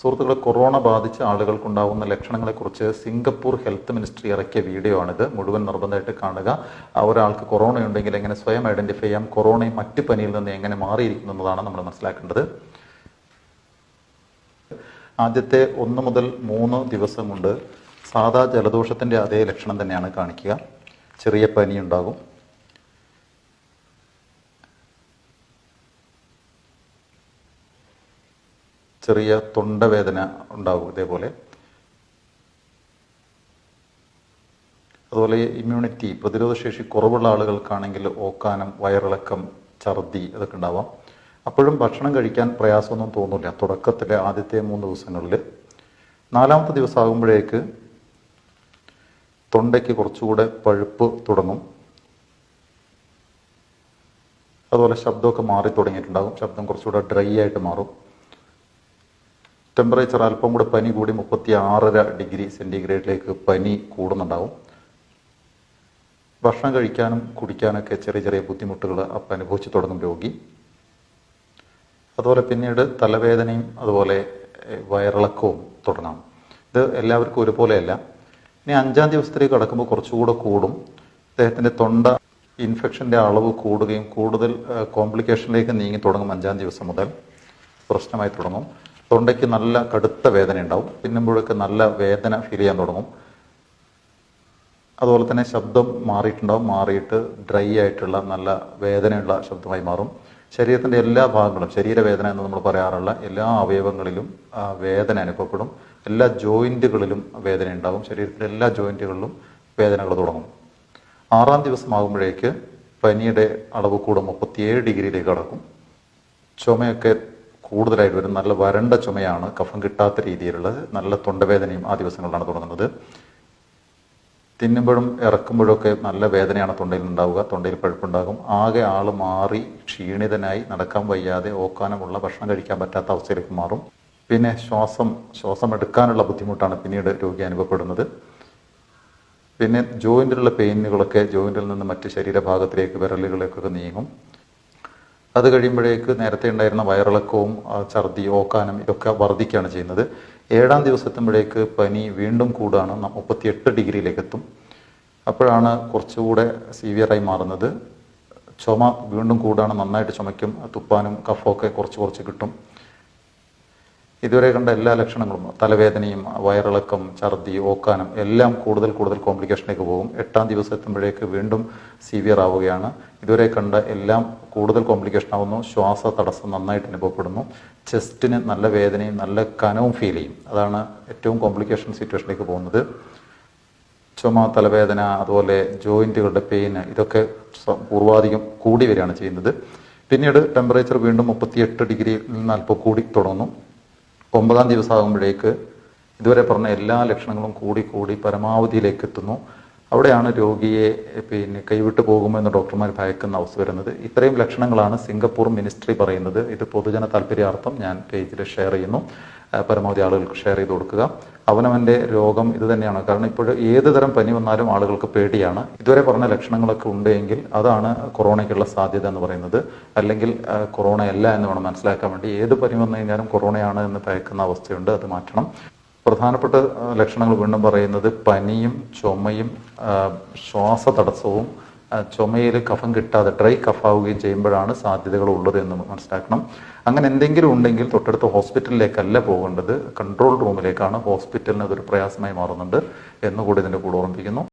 സുഹൃത്തുക്കളെ, കൊറോണ ബാധിച്ച ആളുകൾക്കുണ്ടാകുന്ന ലക്ഷണങ്ങളെക്കുറിച്ച് Singapore health ministry ഇറക്കിയ വീഡിയോ ആണിത്. മുഴുവൻ നിർബന്ധമായിട്ട് കാണുക. ഒരാൾക്ക് കൊറോണ ഉണ്ടെങ്കിൽ എങ്ങനെ സ്വയം ഐഡന്റിഫൈ ചെയ്യാം, കൊറോണയും മറ്റ് പനിയിൽ നിന്ന് എങ്ങനെ മാറിയിരിക്കുന്നു എന്നതാണ് നമ്മൾ മനസ്സിലാക്കേണ്ടത്. ആദ്യത്തെ 1 മുതൽ 3 ദിവസം കൊണ്ട് സാധാ ജലദോഷത്തിൻ്റെ അതേ ലക്ഷണം തന്നെയാണ് കാണിക്കുക. ചെറിയ പനി ഉണ്ടാകും, ചെറിയ തൊണ്ടവേദന ഉണ്ടാകും, ഇതേപോലെ. അതുപോലെ ഇമ്മ്യൂണിറ്റി, പ്രതിരോധശേഷി കുറവുള്ള ആളുകൾക്കാണെങ്കിൽ ഓക്കാനം, വയറിളക്കം, ഛർദി ഇതൊക്കെ ഉണ്ടാവാം. അപ്പോഴും ഭക്ഷണം കഴിക്കാൻ പ്രയാസമൊന്നും തോന്നില്ല തുടക്കത്തിലെ ആദ്യത്തെ 3 ദിവസങ്ങളിൽ. 4ാമത്തെ ദിവസം ആകുമ്പോഴേക്ക് തൊണ്ടയ്ക്ക് കുറച്ചുകൂടെ പഴുപ്പ് തുടങ്ങും. അതുപോലെ ശബ്ദമൊക്കെ മാറി തുടങ്ങിയിട്ടുണ്ടാകും. ശബ്ദം കുറച്ചുകൂടെ ഡ്രൈ ആയിട്ട് മാറും. ടെമ്പറേച്ചർ അല്പം കൂടെ പനി കൂടി 36.5 ഡിഗ്രി സെൻറ്റിഗ്രേഡിലേക്ക് പനി കൂടുന്നുണ്ടാവും. ഭക്ഷണം കഴിക്കാനും കുടിക്കാനൊക്കെ ചെറിയ ചെറിയ ബുദ്ധിമുട്ടുകൾ അപ്പം അനുഭവിച്ച് തുടങ്ങും രോഗി. അതുപോലെ പിന്നീട് തലവേദനയും അതുപോലെ വയറിളക്കവും തുടങ്ങാം. ഇത് എല്ലാവർക്കും ഒരുപോലെയല്ല. ഇനി 5ാം ദിവസത്തിലേക്ക് കടക്കുമ്പോൾ കുറച്ചുകൂടെ കൂടും. അദ്ദേഹത്തിൻ്റെ തൊണ്ട ഇൻഫെക്ഷൻ്റെ അളവ് കൂടുകയും കൂടുതൽ കോംപ്ലിക്കേഷനിലേക്ക് നീങ്ങി തുടങ്ങും. 5ാം ദിവസം മുതൽ പ്രശ്നമായി തുടങ്ങും. തൊണ്ടയ്ക്ക് നല്ല കടുത്ത വേദന ഉണ്ടാവും. പിന്നുമ്പോഴൊക്കെ നല്ല വേദന ഫീൽ ചെയ്യാൻ തുടങ്ങും. അതുപോലെ തന്നെ ശബ്ദം മാറിയിട്ടുണ്ടാവും. മാറിയിട്ട് ഡ്രൈ ആയിട്ടുള്ള നല്ല വേദനയുള്ള ശബ്ദമായി മാറും. ശരീരത്തിൻ്റെ എല്ലാ ഭാഗങ്ങളും, ശരീരവേദന എന്ന് നമ്മൾ പറയാറുള്ള എല്ലാ അവയവങ്ങളിലും വേദന അനുഭവപ്പെടും. എല്ലാ ജോയിൻറ്റുകളിലും വേദന ഉണ്ടാകും. ശരീരത്തിൻ്റെ എല്ലാ ജോയിൻറ്റുകളിലും വേദനകൾ തുടങ്ങും. 6ാം ദിവസമാകുമ്പോഴേക്ക് പനിയുടെ അളവ് കൂടെ 37 ഡിഗ്രിയിലേക്ക് കടക്കും. ചുമയൊക്കെ കൂടുതലായിട്ട് വരും. നല്ല വരണ്ട ചുമയാണ്, കഫം കിട്ടാത്ത രീതിയിലുള്ളത്. നല്ല തൊണ്ടവേദനയും ആ ദിവസങ്ങളിലാണ് തുടങ്ങുന്നത്. തിന്നുമ്പോഴും ഇറക്കുമ്പോഴൊക്കെ നല്ല വേദനയാണ് തൊണ്ടയിൽ ഉണ്ടാവുക. തൊണ്ടയിൽ പഴുപ്പുണ്ടാകും. ആകെ ആൾ മാറി ക്ഷീണിതനായി നടക്കാൻ വയ്യാതെ ഓക്കാനമുള്ള, ഭക്ഷണം കഴിക്കാൻ പറ്റാത്ത അവസ്ഥയിലേക്ക് മാറും. പിന്നെ ശ്വാസം എടുക്കാനുള്ള ബുദ്ധിമുട്ടാണ് പിന്നീട് രോഗി അനുഭവപ്പെടുന്നത്. പിന്നെ ജോയിൻറ്റിലുള്ള പെയിനുകളൊക്കെ ജോയിൻറ്റിൽ നിന്ന് മറ്റ് ശരീരഭാഗത്തിലേക്ക്, വിരലുകളിലേക്കൊക്കെ നീങ്ങും. അത് കഴിയുമ്പോഴേക്ക് നേരത്തെ ഉണ്ടായിരുന്ന വയറിളക്കവും ഛർദി, ഓക്കാനം ഇതൊക്കെ വർദ്ധിക്കുകയാണ് ചെയ്യുന്നത്. 7ാം ദിവസമെത്തുമ്പോഴേക്ക് പനി വീണ്ടും കൂടുകയാണ്. 38 ഡിഗ്രിയിലേക്ക് എത്തും. അപ്പോഴാണ് കുറച്ചുകൂടെ സീവിയറായി മാറുന്നത്. ചുമ വീണ്ടും കൂടുകയാണ്. നന്നായിട്ട് ചുമയ്ക്കും. തുപ്പാനും കഫമൊക്കെ കുറച്ച് കിട്ടും. ഇതുവരെ കണ്ട എല്ലാ ലക്ഷണങ്ങളും, തലവേദനയും വയറിളക്കം, ഛർദി, ഓക്കാനം എല്ലാം കൂടുതൽ കോംപ്ലിക്കേഷനിലേക്ക് പോകും. 8ാം ദിവസം എത്തുമ്പോഴേക്ക് വീണ്ടും സീവിയർ ആവുകയാണ്. ഇതുവരെ കണ്ട എല്ലാം കൂടുതൽ കോംപ്ലിക്കേഷൻ ആവുന്നു. ശ്വാസ തടസ്സം നന്നായിട്ട് അനുഭവപ്പെടുന്നു. ചെസ്റ്റിന് നല്ല വേദനയും നല്ല കനവും ഫീൽ ചെയ്യും. അതാണ് ഏറ്റവും കോംപ്ലിക്കേഷൻ സിറ്റുവേഷനിലേക്ക് പോകുന്നത്. ചുമ, തലവേദന, അതുപോലെ ജോയിൻറ്റുകളുടെ പെയിന് ഇതൊക്കെ പൂർവാധികം കൂടി വരികയാണ് ചെയ്യുന്നത്. പിന്നീട് ടെമ്പറേച്ചർ വീണ്ടും 38 ഡിഗ്രിയിൽ നിന്ന് അല്പം കൂടി തുടങ്ങുന്നു. 9ാം ദിവസം ആകുമ്പോഴേക്ക് ഇതുവരെ പറഞ്ഞ എല്ലാ ലക്ഷണങ്ങളും കൂടി പരമാവധിയിലേക്ക് എത്തുന്നു. അവിടെയാണ് രോഗിയെ കൈവിട്ട് പോകുമെന്ന് ഡോക്ടർമാർ ഭയക്കുന്ന അവസ്ഥ വരുന്നത്. ഇത്രയും ലക്ഷണങ്ങളാണ് സിംഗപ്പൂർ മിനിസ്ട്രി പറയുന്നത്. ഇത് പൊതുജന താല്പര്യാർത്ഥം ഞാൻ പേജിൽ ഷെയർ ചെയ്യുന്നു. പരമാവധി ആളുകൾക്ക് ഷെയർ ചെയ്ത് കൊടുക്കുക. അവനവൻ്റെ രോഗം ഇത് തന്നെയാണ്. കാരണം ഇപ്പോൾ ഏത് തരം പനി വന്നാലും ആളുകൾക്ക് പേടിയാണ്. ഇതുവരെ പറഞ്ഞ ലക്ഷണങ്ങളൊക്കെ ഉണ്ടെങ്കിൽ അതാണ് കൊറോണയ്ക്കുള്ള സാധ്യത എന്ന് പറയുന്നത്. അല്ലെങ്കിൽ കൊറോണ അല്ല എന്ന് വേണം മനസ്സിലാക്കാൻ വേണ്ടി. ഏത് പനി വന്നു കഴിഞ്ഞാലും കൊറോണയാണ് എന്ന് ഭയക്കുന്ന അവസ്ഥയുണ്ട്. അത് മാറ്റണം. പ്രധാനപ്പെട്ട ലക്ഷണങ്ങൾ വീണ്ടും പറയുന്നത് പനിയും ചുമയും ശ്വാസതടസ്സവും, ചുമയിൽ കഫം കിട്ടാതെ ഡ്രൈ കഫാവുകയും ചെയ്യുമ്പോഴാണ് സാധ്യതകൾ ഉള്ളത് എന്ന് മനസ്സിലാക്കണം. അങ്ങനെ എന്തെങ്കിലും ഉണ്ടെങ്കിൽ തൊട്ടടുത്ത ഹോസ്പിറ്റലിലേക്കല്ല പോകേണ്ടത്, കൺട്രോൾ റൂമിലേക്കാണ്. ഹോസ്പിറ്റലിന് അതൊരു പ്രയാസമായി മാറുന്നുണ്ട് എന്നുകൂടി ഇതിൻ്റെ കൂടെ ഓർമ്മിപ്പിക്കുന്നു.